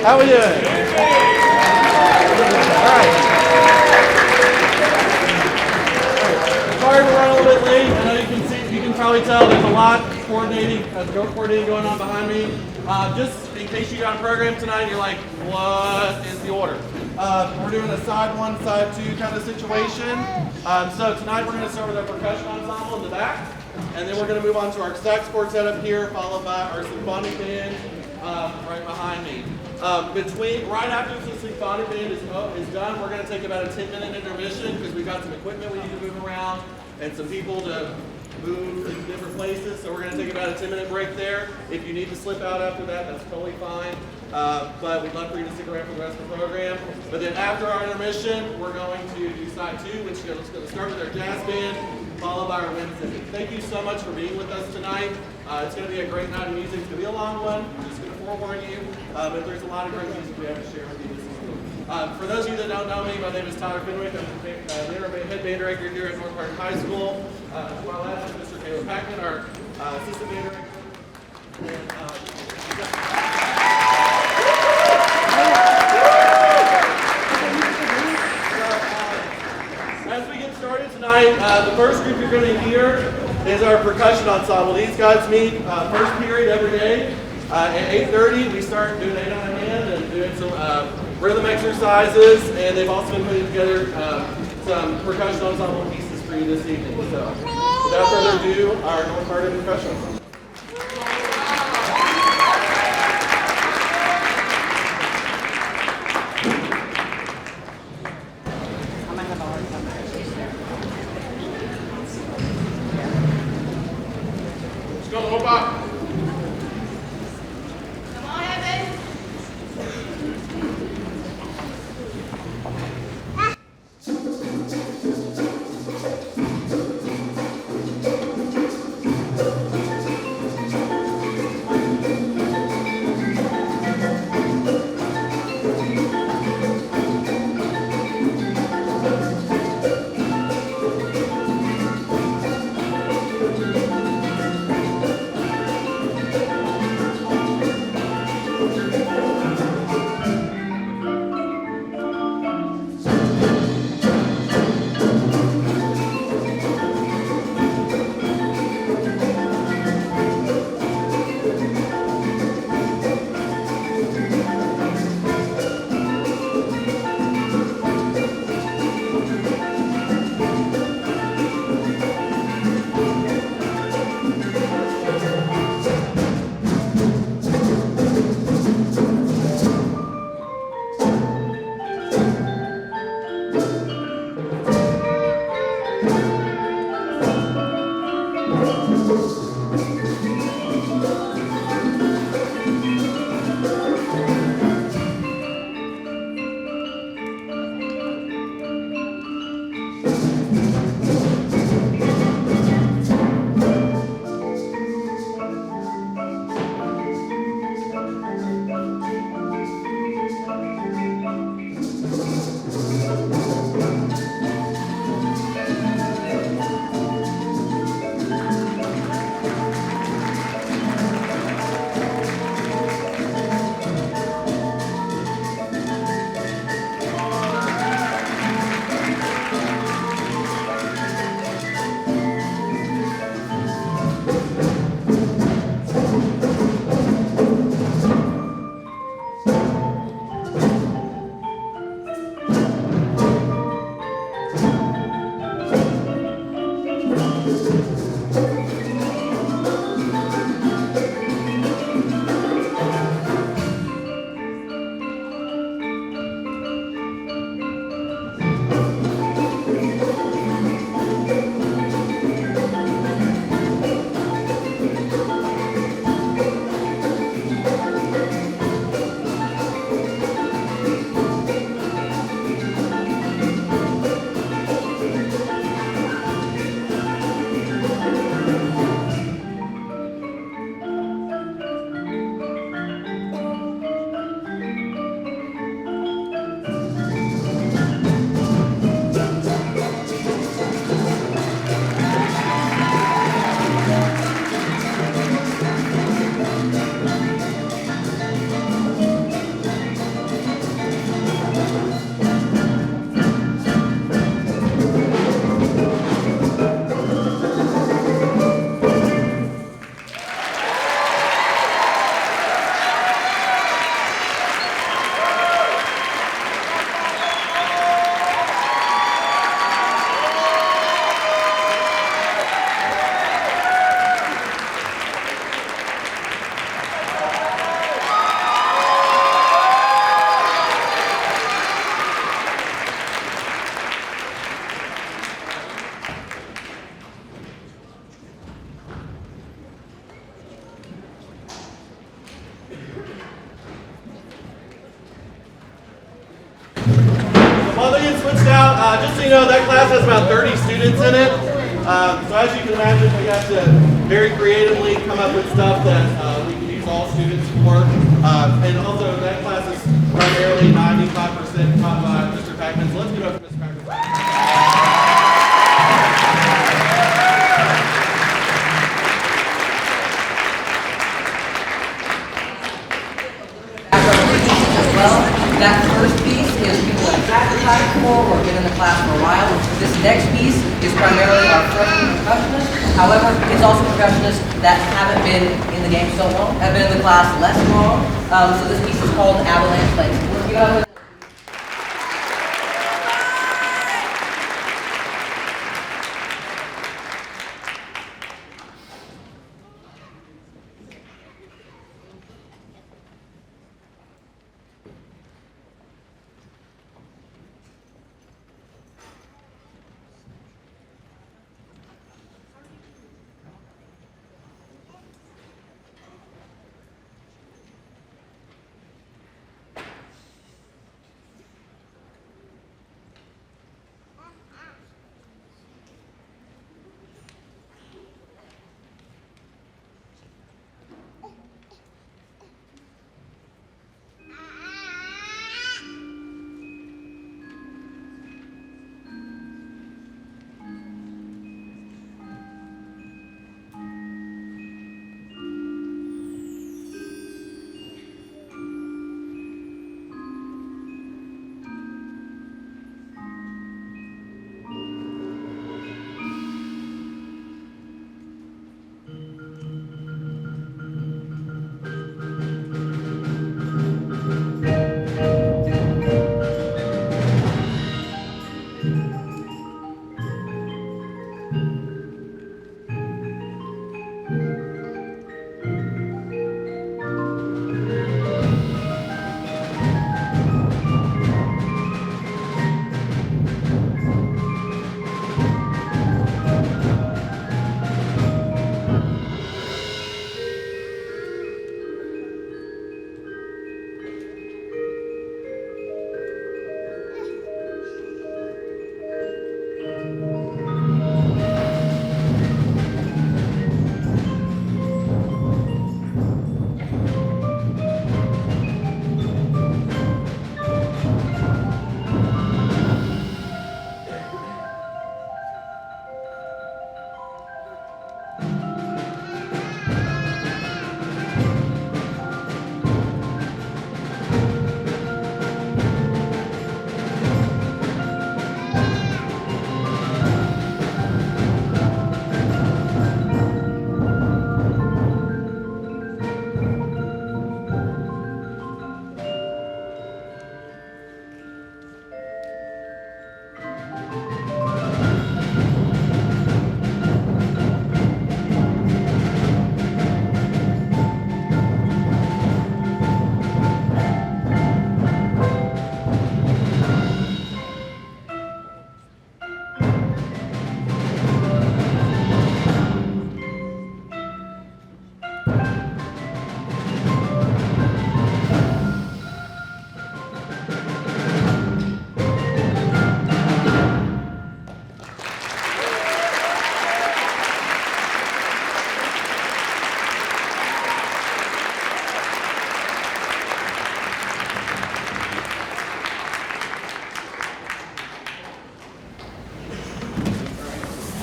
How we doing? All right. Sorry to run a little bit late. I know you can probably tell there's a lot coordinating going on behind me. Just in case you got a program tonight, and you're like, what is the order? We're doing a side one, side two kind of situation. So tonight we're going to start with our percussion ensemble in the back, and then we're going to move on to our sax quartet up here, followed by our symphonic band right behind me. Right after the symphonic band is done, we're going to take about a 10-minute intermission because we've got some equipment we need to move around and some people to move in different places. So we're going to take about a 10-minute break there. If you need to slip out after that, that's totally fine. But we'd love for you to stick around for the rest of the program. But then after our intermission, we're going to do side two, which is going to start with our jazz band, followed by our women's symphony. Thank you so much for being with us tonight. It's going to be a great night of music. It's going to be a long one. I'm just going to forewarn you. But there's a lot of great music we have to share with you this evening. For those of you that don't know me, my name is Tyler Fenwick. I'm the head band director here at North Hardin High School. As well as Mr. Taylor Packman, our assistant band director. As we get started tonight, the first group you're going to hear is our percussion ensemble. These guys meet first period every day. At 8:30, we start doing 8 on a hand and doing some rhythm exercises, and they've also been putting together some percussion ensemble pieces for you this evening. So, without further ado, our North Hardin percussion ensemble. Let's go, Opa. out. Just so you know, that class has about 30 students in it. So as you can imagine, we have to very creatively come up with stuff that we can use all students for. And also, that class is primarily 95% taught by Mr. Packman. So let's give it up to Mr. Packman. That first piece is people that have the class before or been in the class for a while. This next piece is primarily our freshman percussionists. However, it's also percussionists that haven't been in the game so long, have been in the class less long. So this piece is called Avalanche Legs. Let's give it up.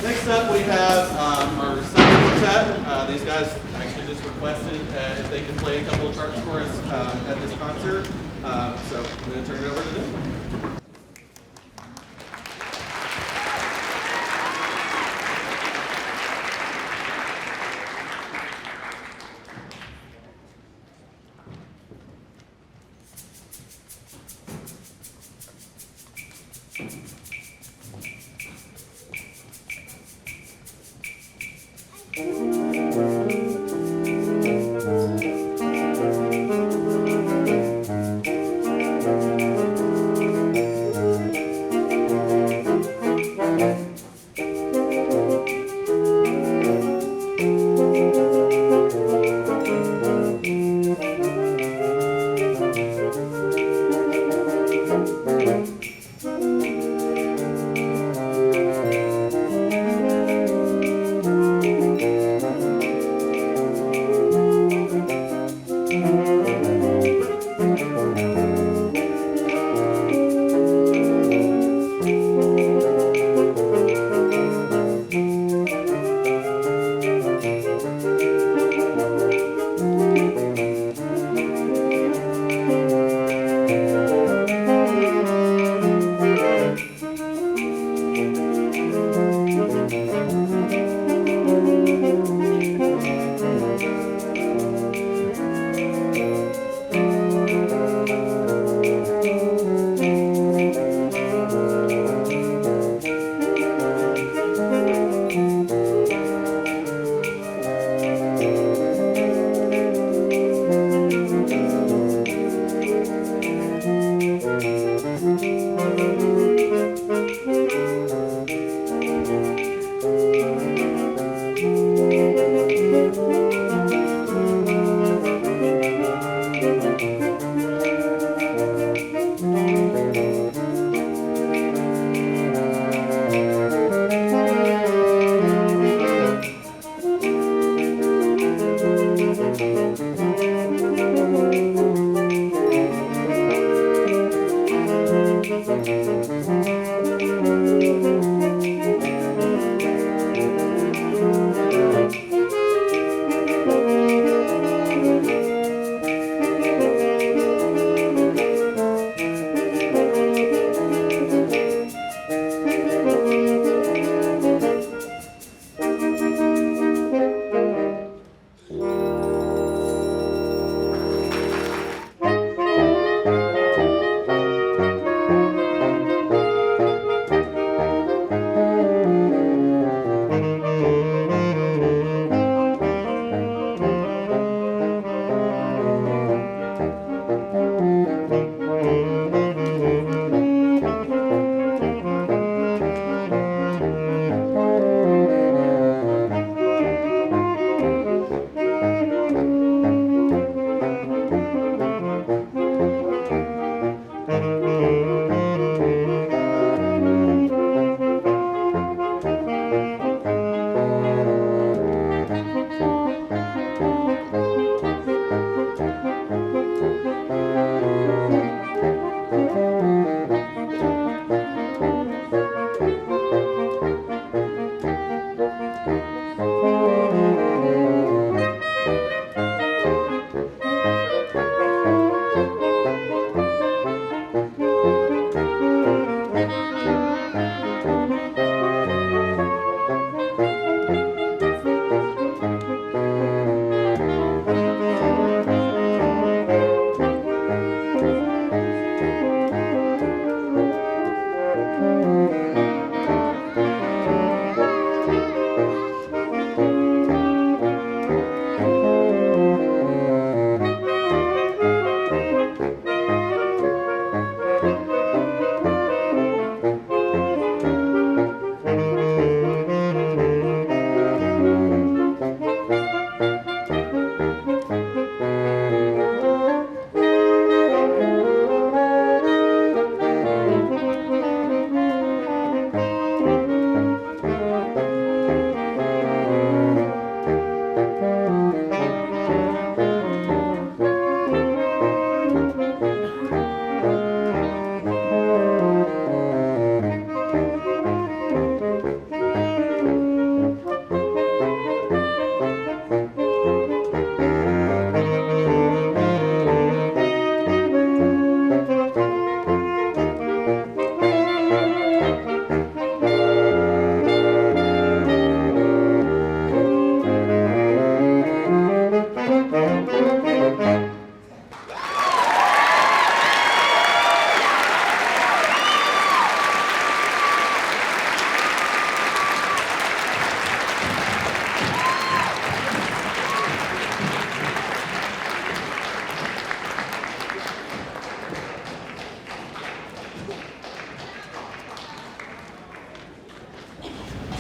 Next up, we have our recital quartet. These guys actually just requested if they can play a couple of charts for us at this concert. So I'm going to turn it over to them.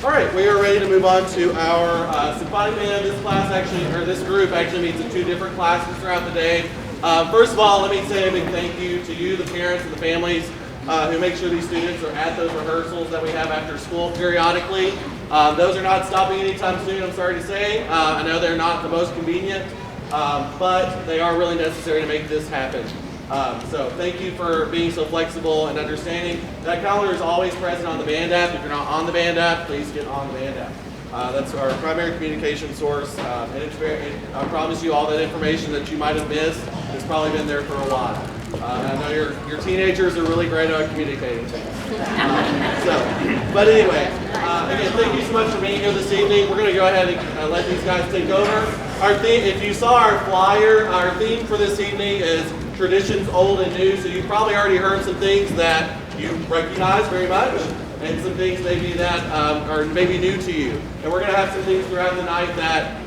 All right, we are ready to move on to our symphonic band. This group actually meets in two different classes throughout the day. First of all, let me say a big thank you to you, the parents and the families who make sure these students are at those rehearsals that we have after school periodically. Those are not stopping anytime soon, I'm sorry to say. I know they're not the most convenient, but they are really necessary to make this happen. So thank you for being so flexible and understanding. That calendar is always present on the band app. If you're not on the band app, please get on the band app. That's our primary communication source, and I promise you all that information that you might have missed has probably been there for a while. I know your teenagers are really great at communicating things. But anyway, again, thank you so much for being here this evening. We're going to go ahead and let these guys take over. Our theme, if you saw our flyer, our theme for this evening is traditions old and new. So you've probably already heard some things that you recognize very much, and some things maybe that are maybe new to you. And we're going to have some things throughout the night that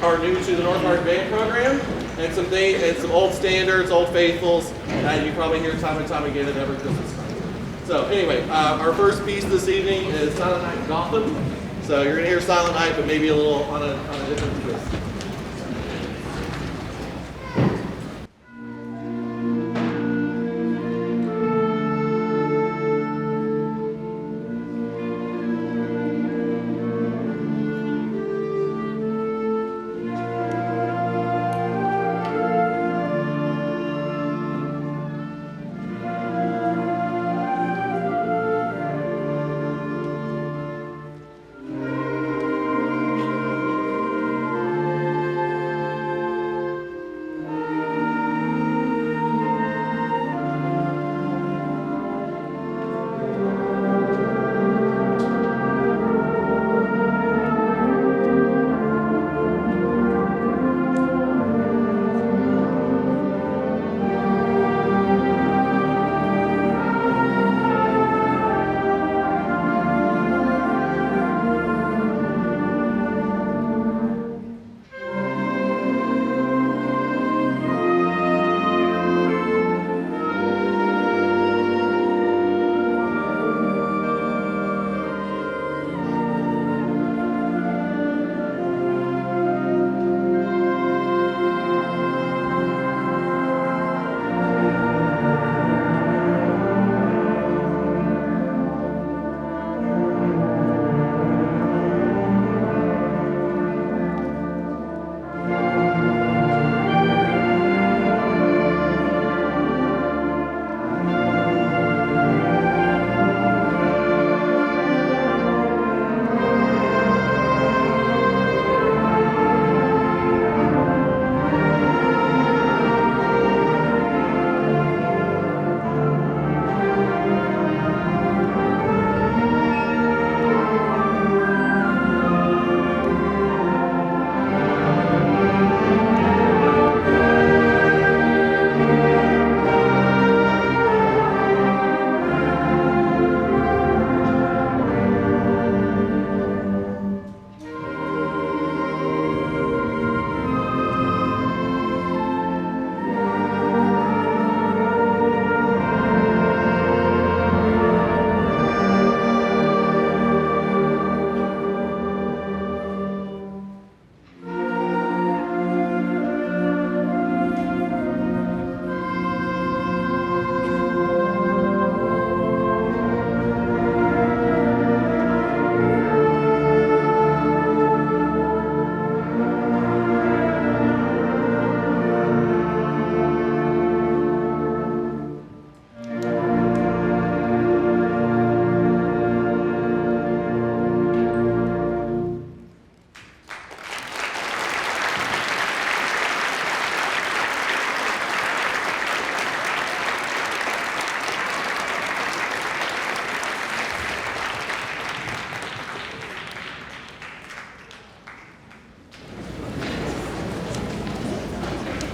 are new to the North Hardin Band program. and some old standards, old faithfuls that you probably hear time and time again at every Christmas time. So anyway, our first piece this evening is Silent Night in Gotham. So you're gonna hear Silent Night, but maybe a little on a different twist.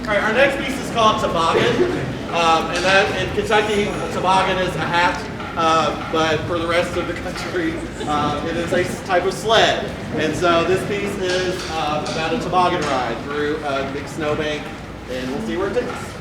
All right, our next piece is called Toboggan, and that in Kentucky, a toboggan is a hat, but for the rest of the country, it is a type of sled. And so this piece is about a toboggan ride through a big snowbank, and we'll see where it takes us.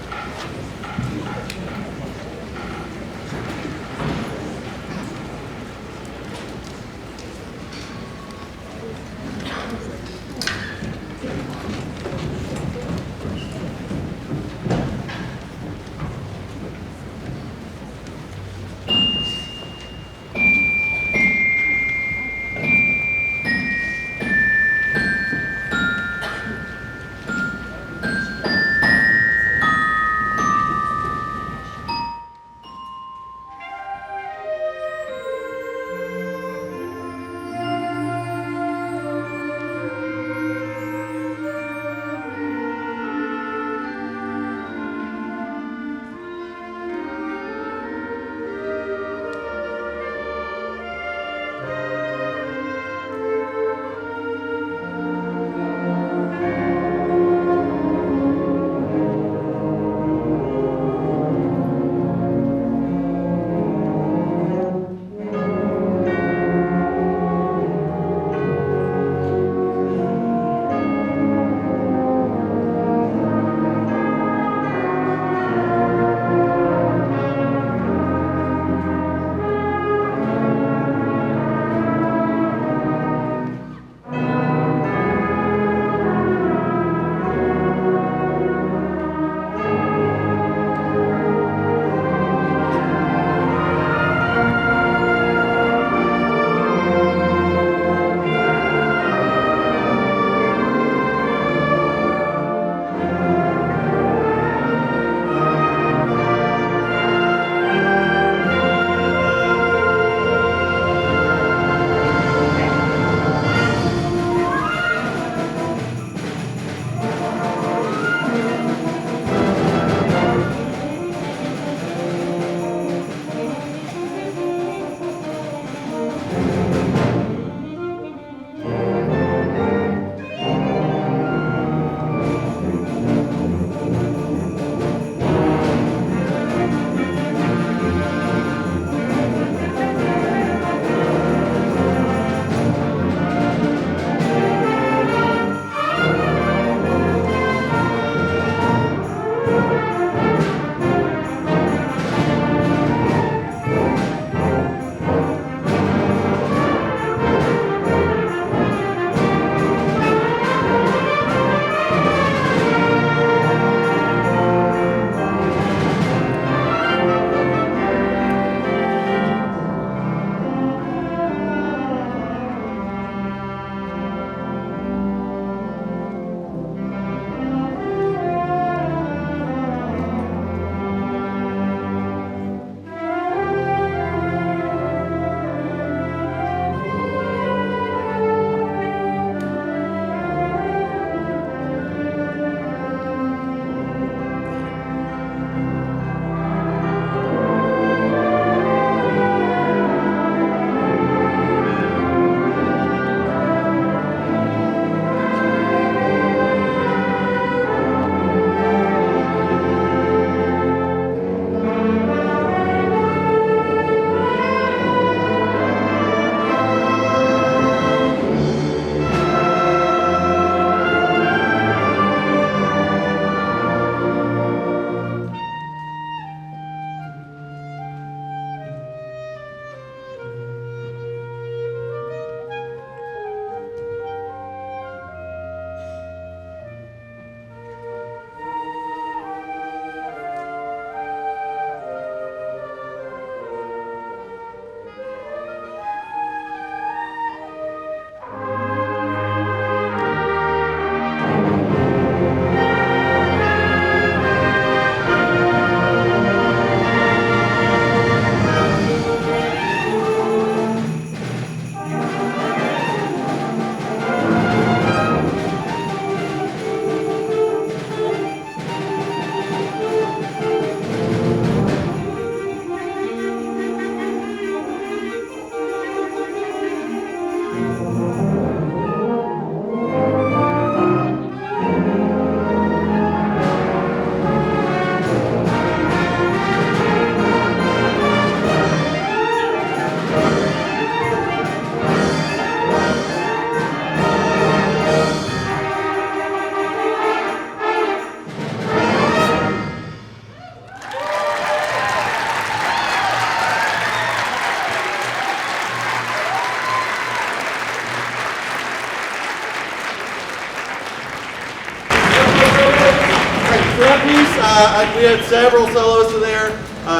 we had several soloists in there,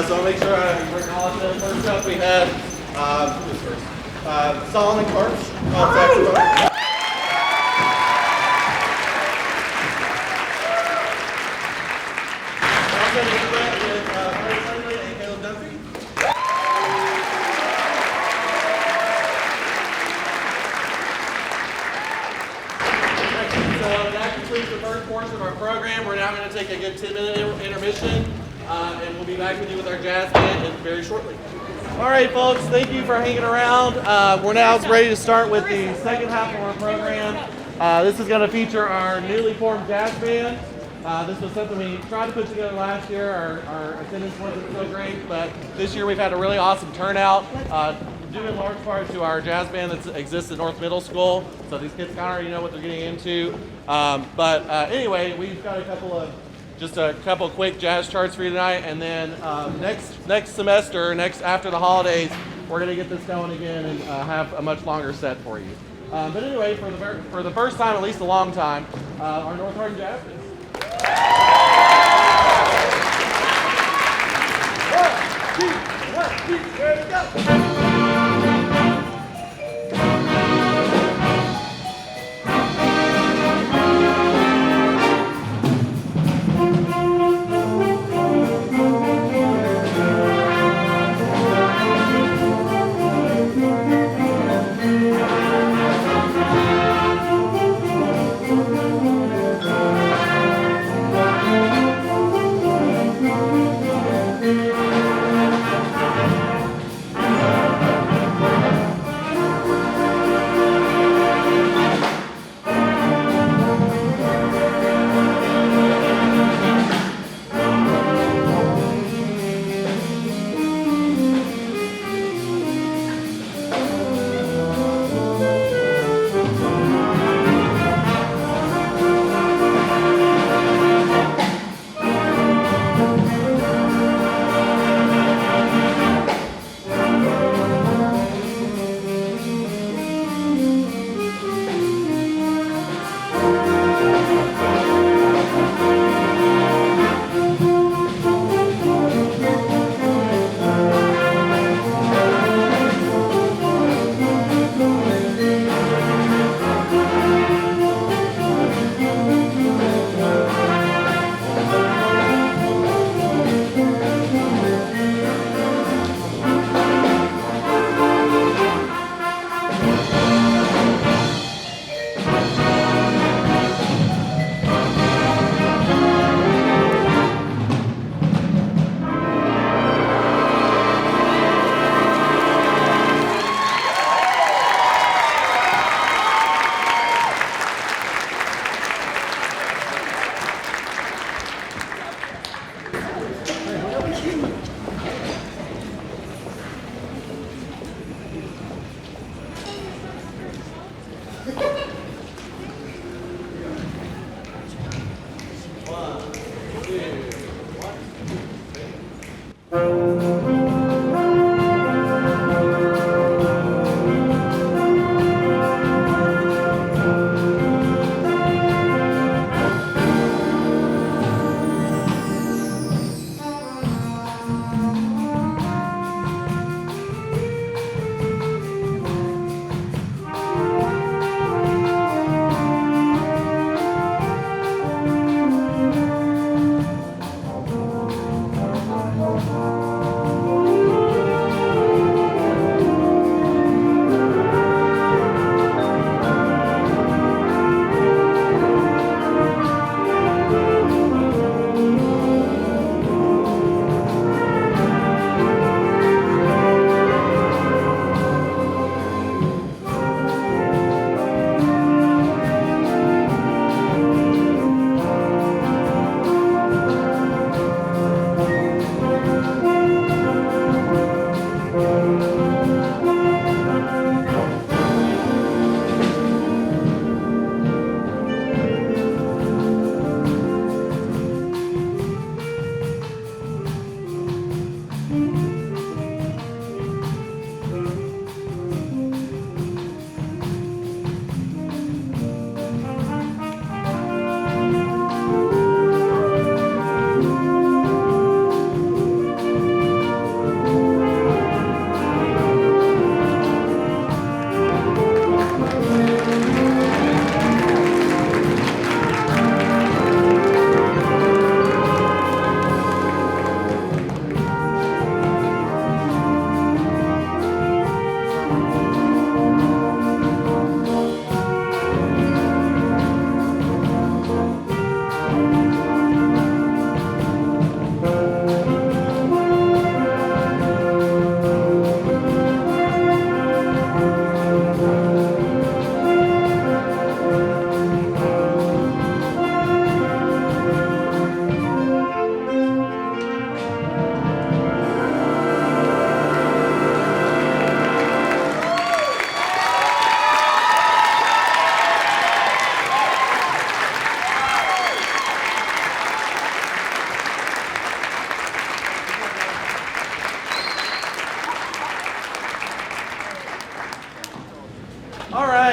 so I'll make sure I acknowledge them. First up, we had who's first? Solomon Karch, saxophone. Also, we went with Freddie Sunday and Caleb Dunphy. So that concludes the first portion of our program. We're now going to take a good 10-minute intermission, and we'll be back with you with our jazz band very shortly. All right, folks, thank you for hanging around. We're now ready to start with the second half of our program. This is going to feature our newly formed jazz band. This was something we tried to put together last year. Our attendance wasn't so great, but this year we've had a really awesome turnout, due in large part to our jazz band that exists at North Middle School. So these kids kind of already know what they're getting into. Anyway, we've got a couple quick jazz charts for you tonight, and then next semester, after the holidays, we're going to get this going again and have a much longer set for you. But anyway, for the first time, at least a long time, our North Hardin Jazz Band. One, two, ready to go.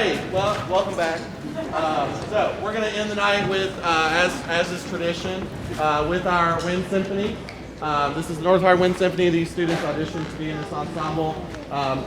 right, well, welcome back. So we're going to end the night with, as is tradition, with our Wind Symphony. This is the North Hardin Wind Symphony. These students auditioned to be in this ensemble.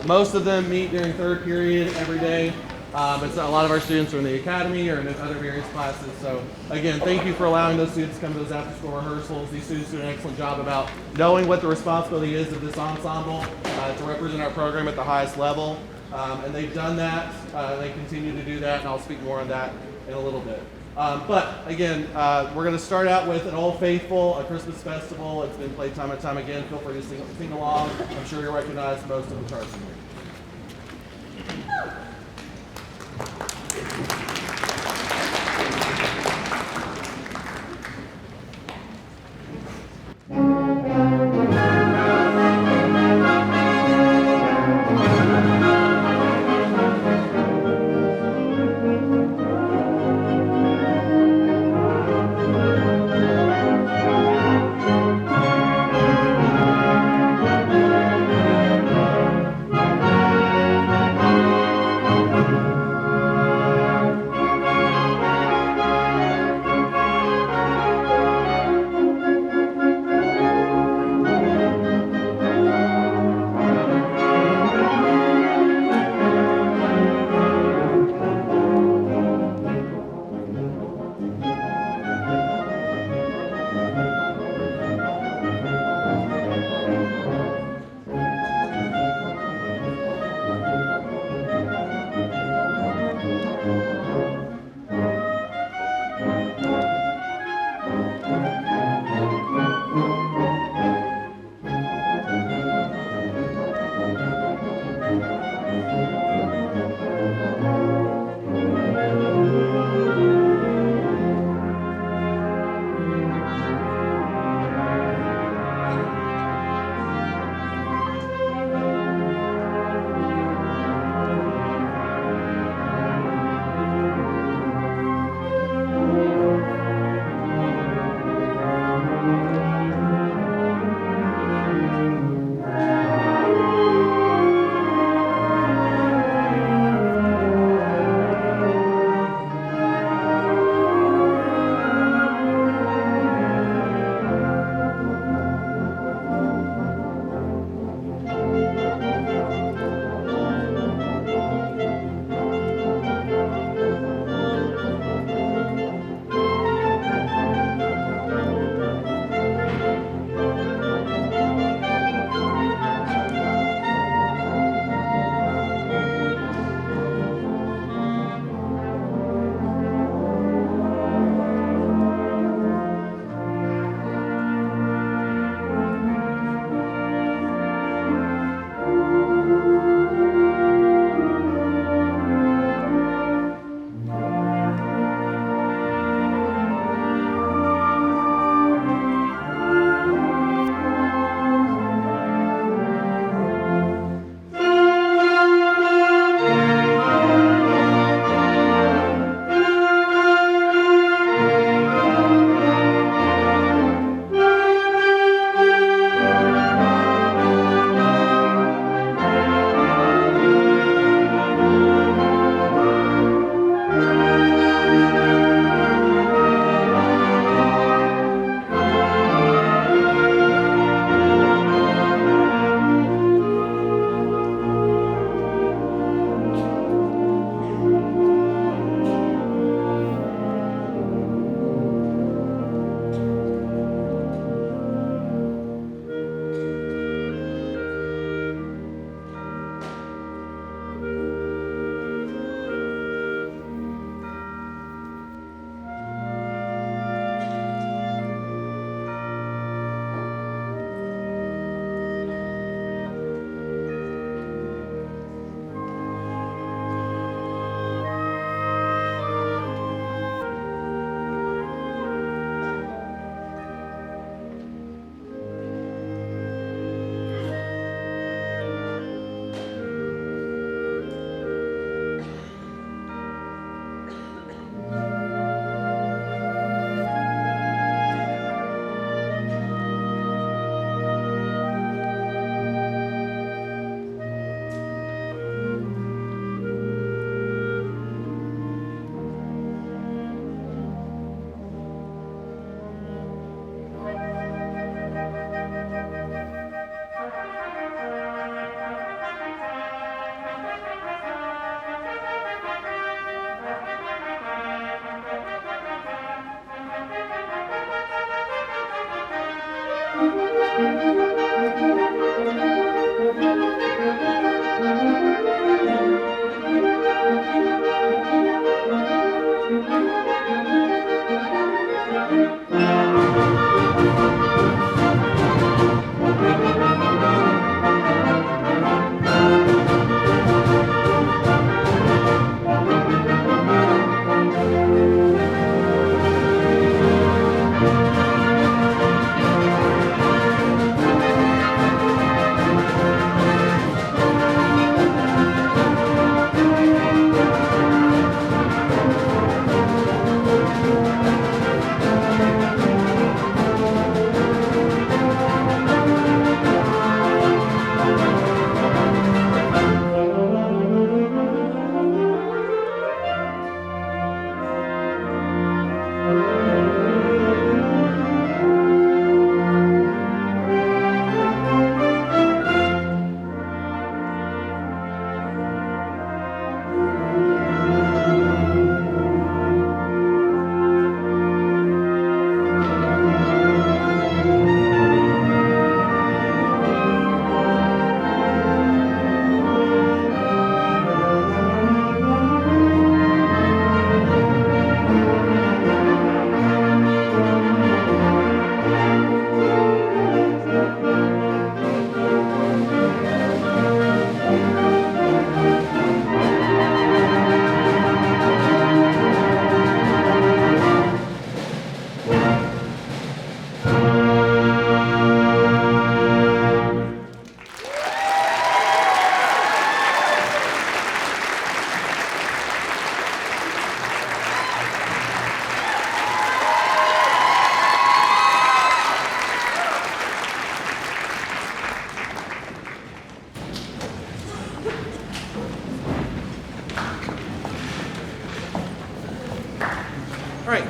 Most of them meet during third period every day. But a lot of our students are in the academy or in other various classes. So again, thank you for allowing those students to come to those after-school rehearsals. These students do an excellent job about knowing what the responsibility is of this ensemble to represent our program at the highest level. And they've done that. They continue to do that, and I'll speak more on that in a little bit. But again, we're going to start out with an Old Faithful, a Christmas festival. It's been played time and time again. Feel free to sing along. I'm sure you'll recognize most of the charts in here.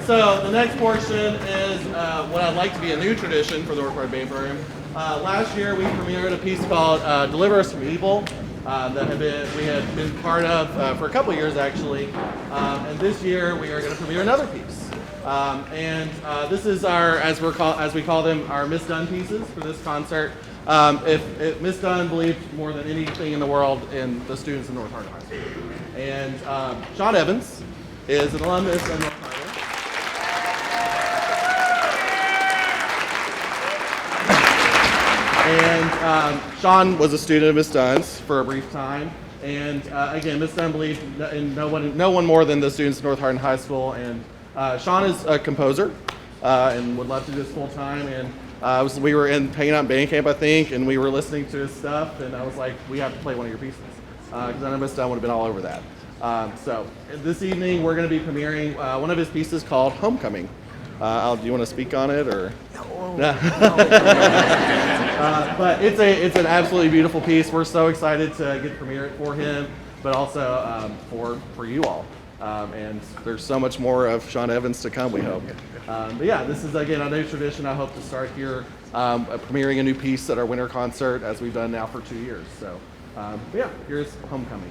So the next portion is what I'd like to be a new tradition for the North Hardin Band program. Last year we premiered a piece called "Deliver Us from Evil" that we had been part of for a couple years actually, and this year we are going to premiere another piece. This is our, as we call them, our misdone pieces for this concert. If Miss Dunn believed more than anything in the world in the students of North Hardin High School. And Sean Evans is an alumnus of North Hardin. And Sean was a student of Miss Dunn's for a brief time. And again, Miss Dunn believed in no one more than the students of North Hardin High School. And Sean is a composer and would love to do this full time. And we were hanging out in band camp, I think, and we were listening to his stuff. And I was like, we have to play one of your pieces. Because I know Miss Dunn would have been all over that. So this evening, we're going to be premiering one of his pieces called Homecoming. Do you want to speak on it, or? No. But it's an absolutely beautiful piece. We're so excited to get to premiere it for him, but also for you all. And there's so much more of Sean Evans to come, we hope. But yeah, this is again a new tradition. I hope to start here, premiering a new piece at our winter concert, as we've done now for 2 years. So, but yeah, here's Homecoming.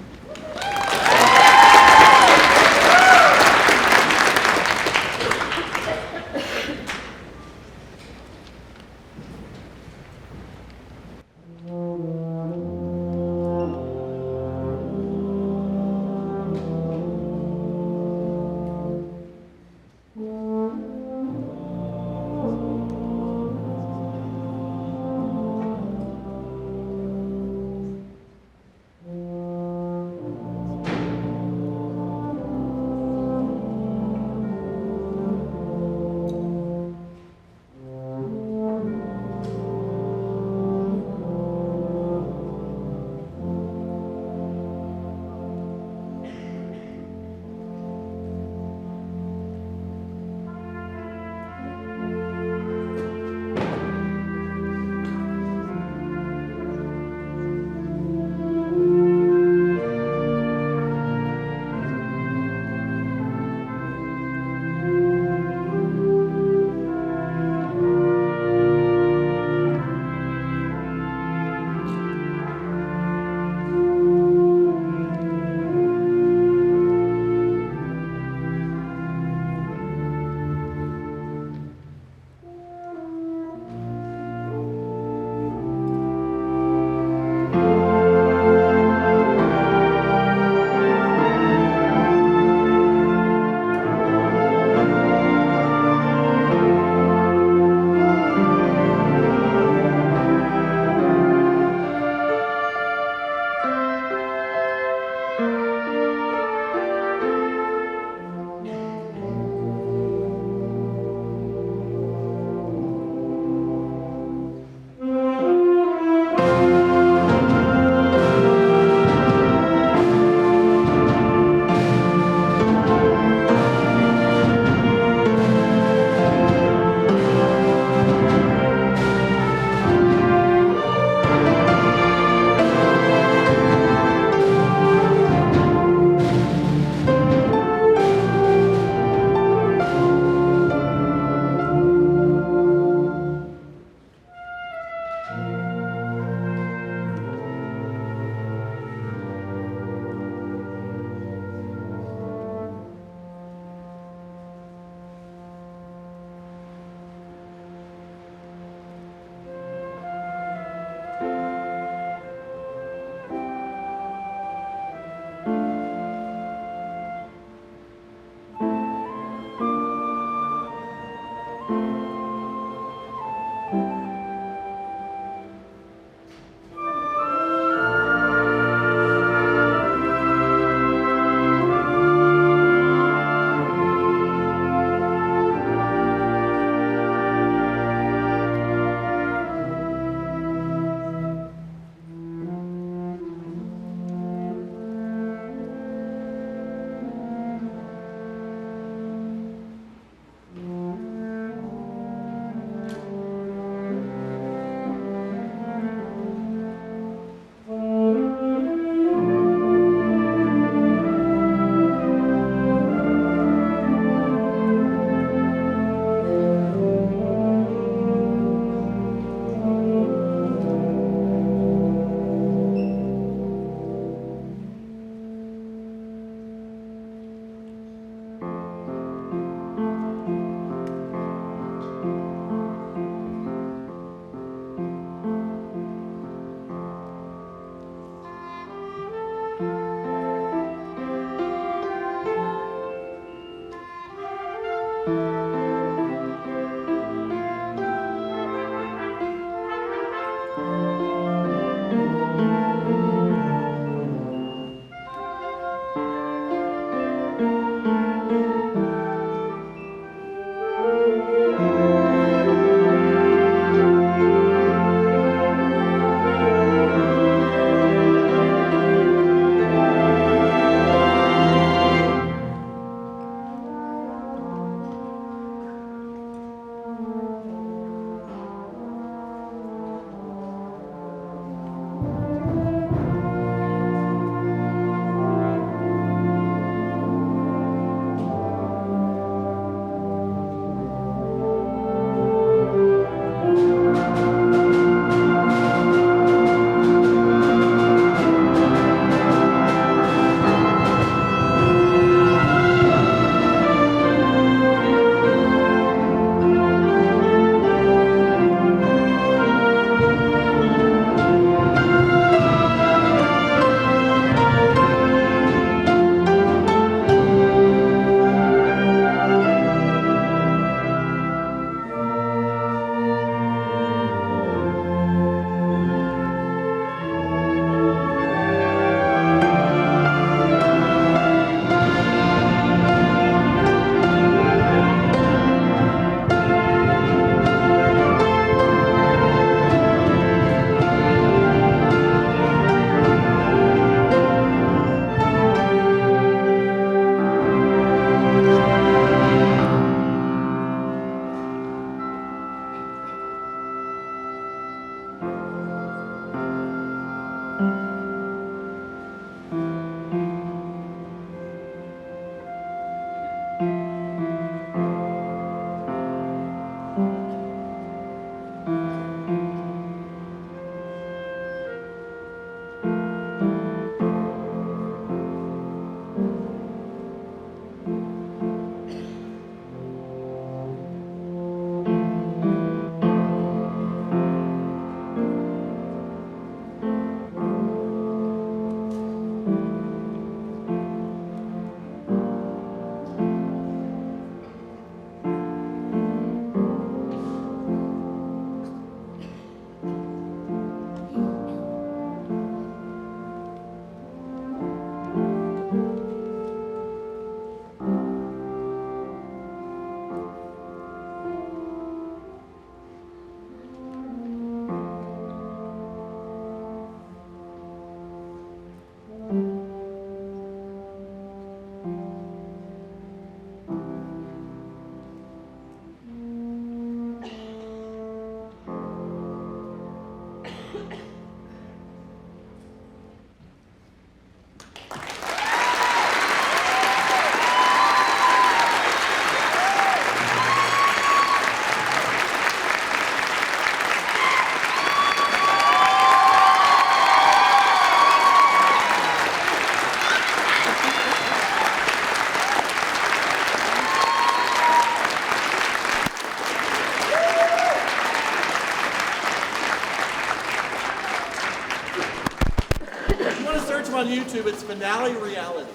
want to search them on YouTube, it's Finale Reality.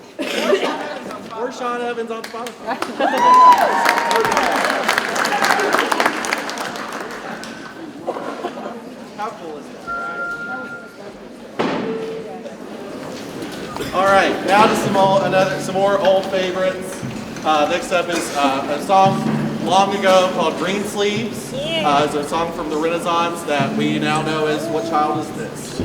Or Sean Evans on Spotify. How cool is that, right? All right, now to some more old favorites. Next up is a song long ago called Green Sleeves. It's a song from the Renaissance that we now know as What Child Is This?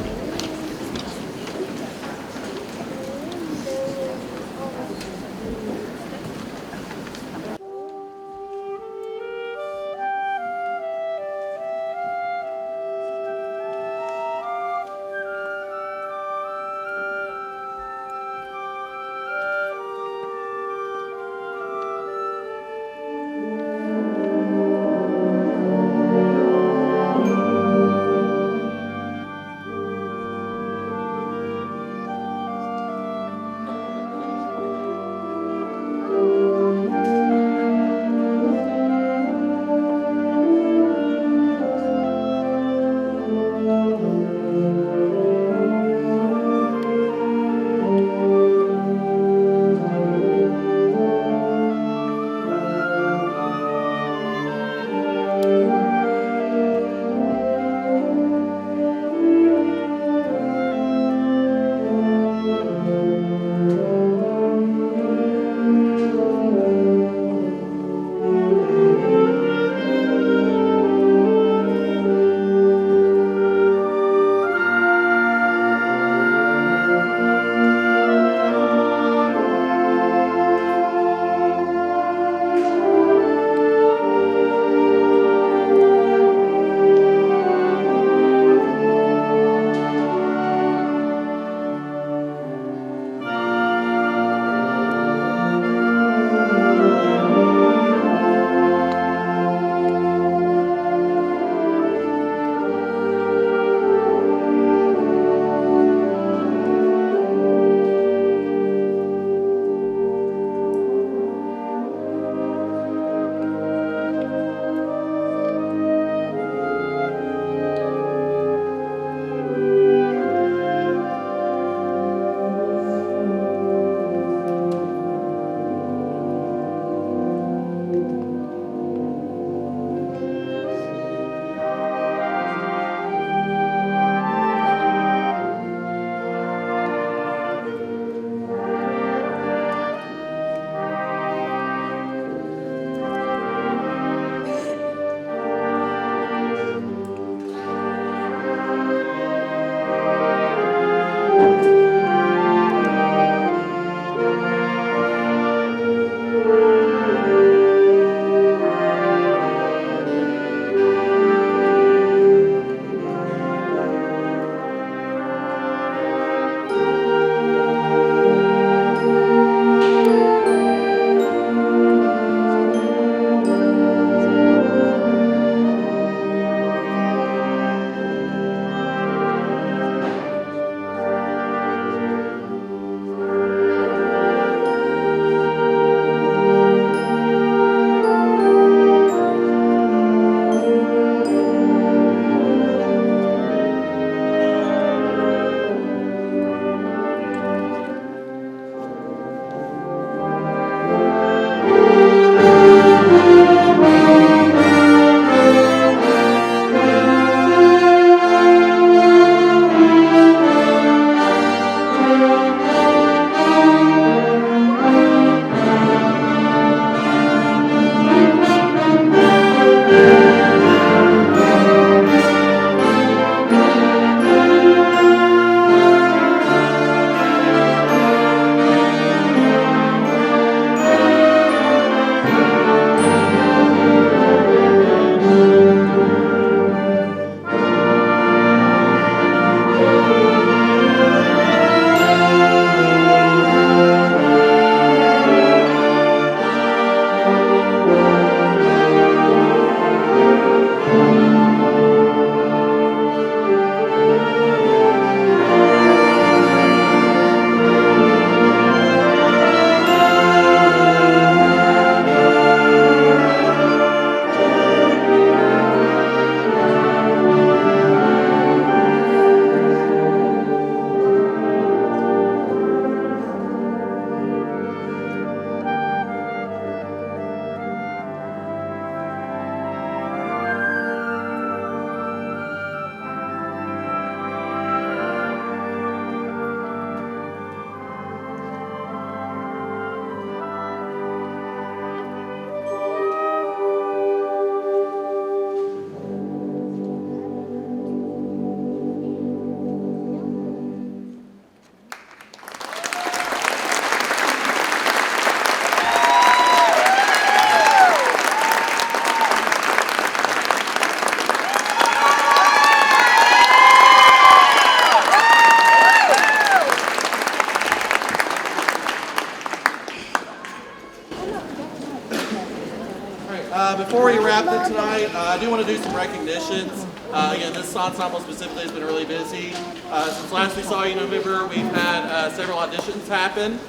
before we wrap it tonight, I do want to do some recognitions. Again, this ensemble specifically has been really busy. Since last we saw you in November, we've had several auditions happen.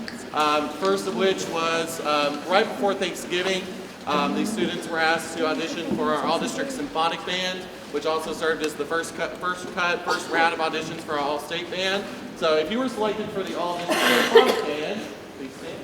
First of which was right before Thanksgiving. These students were asked to audition for our all-district symphonic band, which also served as the first round of auditions for our all-state band. So if you were selected for the all-district symphonic band, please stand.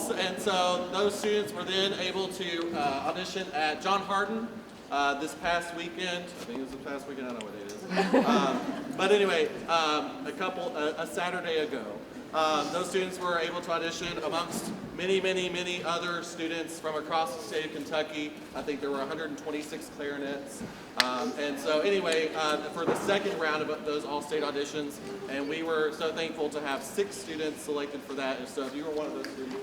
And so those students were then able to audition at John Hardin this past weekend. I think it was the past weekend. I don't know what it is. But anyway, a Saturday ago, those students were able to audition amongst many other students from across the state of Kentucky. I think there were 126 clarinets. And so anyway, for the second round of those all-state auditions, and we were so thankful to have 6 students selected for that. And so if you were one of those students,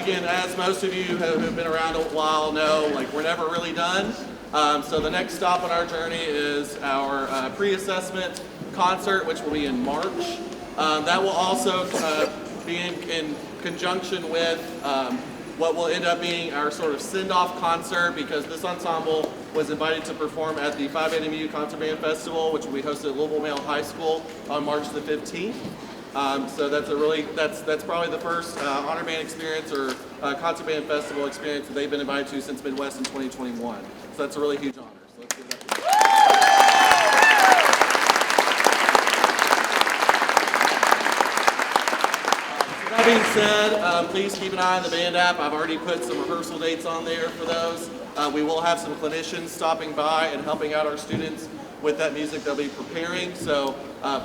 again, as most of you who have been around a while know, like we're never really done. So the next stop on our journey is our pre-assessment concert, which will be in March. That will also be in conjunction with what will end up being our sort of send-off concert, because this ensemble was invited to perform at the 5AMU Concert Band Festival, which will be hosted at Louisville Male High School on March the 15th. So that's probably the first honor band experience or concert band festival experience that they've been invited to since Midwest in 2021. So that's a really huge honor. So let's give that to them. That being said, please keep an eye on the band app. I've already put some rehearsal dates on there for those. We will have some clinicians stopping by and helping out our students with that music they'll be preparing. So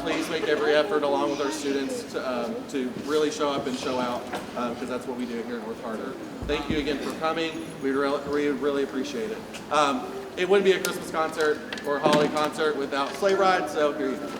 please make every effort along with our students to really show up and show out, because that's what we do here in North Hardin. Thank you again for coming. We really appreciate it. It wouldn't be a Christmas concert or a holiday concert without sleigh rides, so here you go.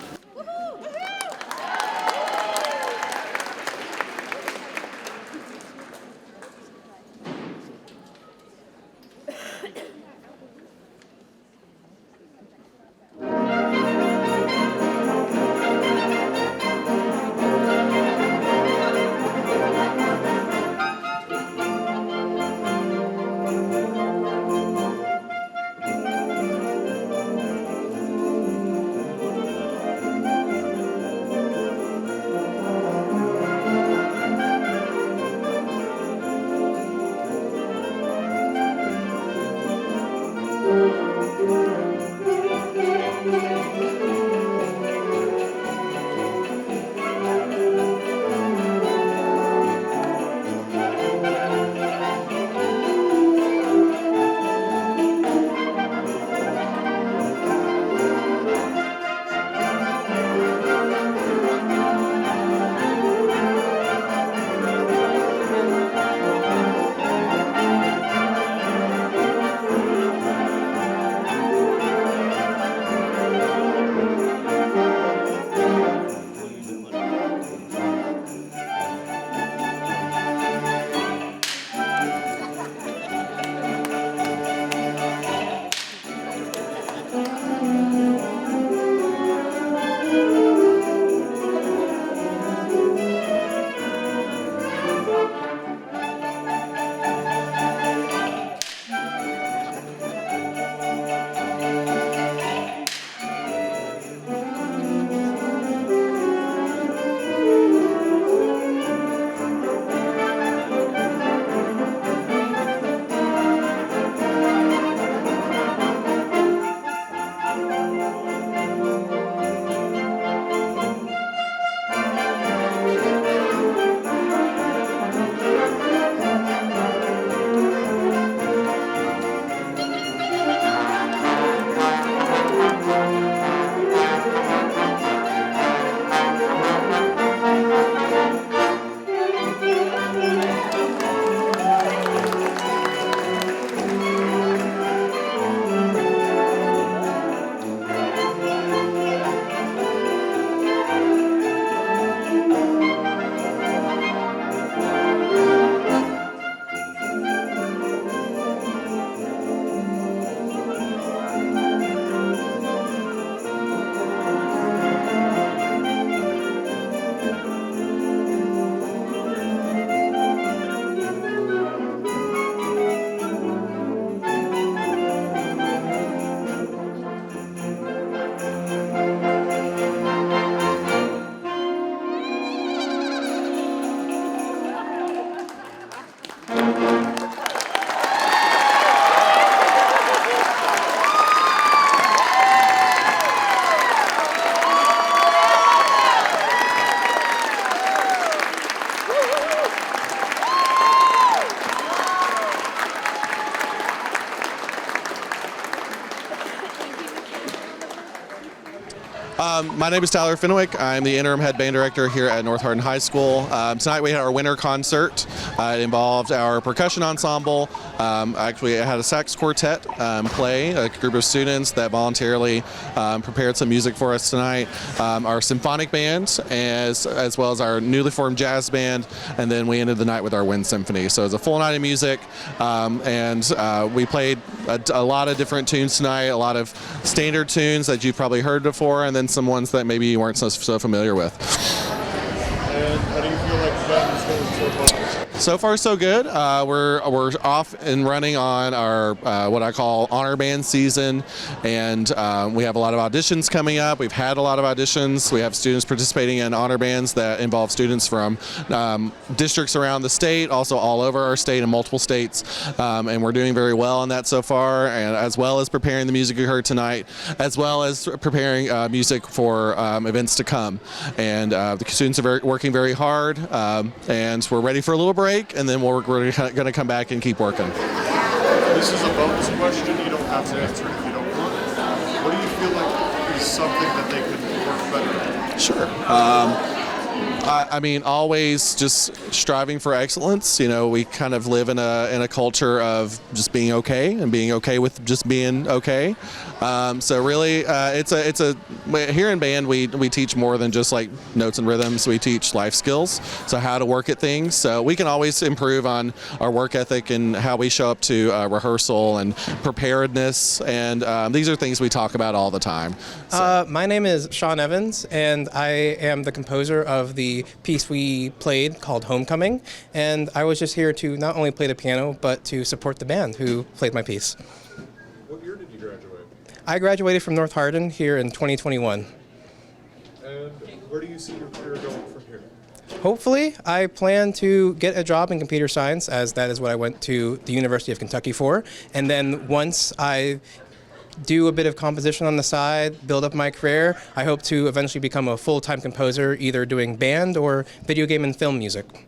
My name is Tyler Fenwick. I'm the interim head band director here at North Hardin High School. Tonight we had our winter concert. It involved our percussion ensemble. Actually, it had a sax quartet play, a group of students that voluntarily prepared some music for us tonight. Our symphonic band, as well as our newly formed jazz band, and then we ended the night with our wind symphony. So it was a full night of music, and we played a lot of different tunes tonight, a lot of standard tunes that you've probably heard before, and then some ones that maybe you weren't so familiar with. And how do you feel like the band is going so far? So far, so good. We're off and running on our what I call honor band season, and we have a lot of auditions coming up. We've had a lot of auditions. We have students participating in honor bands that involve students from districts around the state, also all over our state and multiple states, and we're doing very well on that so far, and as well as preparing the music you heard tonight, as well as preparing music for events to come. And the students are working very hard, and we're ready for a little break, and then we're going to come back and keep working. This is a bonus question. You don't have to answer it if you don't want. What do you feel like is something that they could work better at? Sure. I mean, always just striving for excellence. You know, we kind of live in a culture of just being okay and being okay with just being okay. So really, here in band we teach more than just like notes and rhythms. We teach life skills, so how to work at things. So we can always improve on our work ethic and how we show up to rehearsal and preparedness. And these are things we talk about all the time. So. My name is Sean Evans, and I am the composer of the piece we played called Homecoming. And I was just here to not only play the piano, but to support the band who played my piece. What year did you graduate? I graduated from North Hardin here in 2021. And where do you see your career going from here? Hopefully, I plan to get a job in computer science, as that is what I went to the University of Kentucky for. And then once I do a bit of composition on the side, build up my career, I hope to eventually become a full-time composer, either doing band or video game and film music.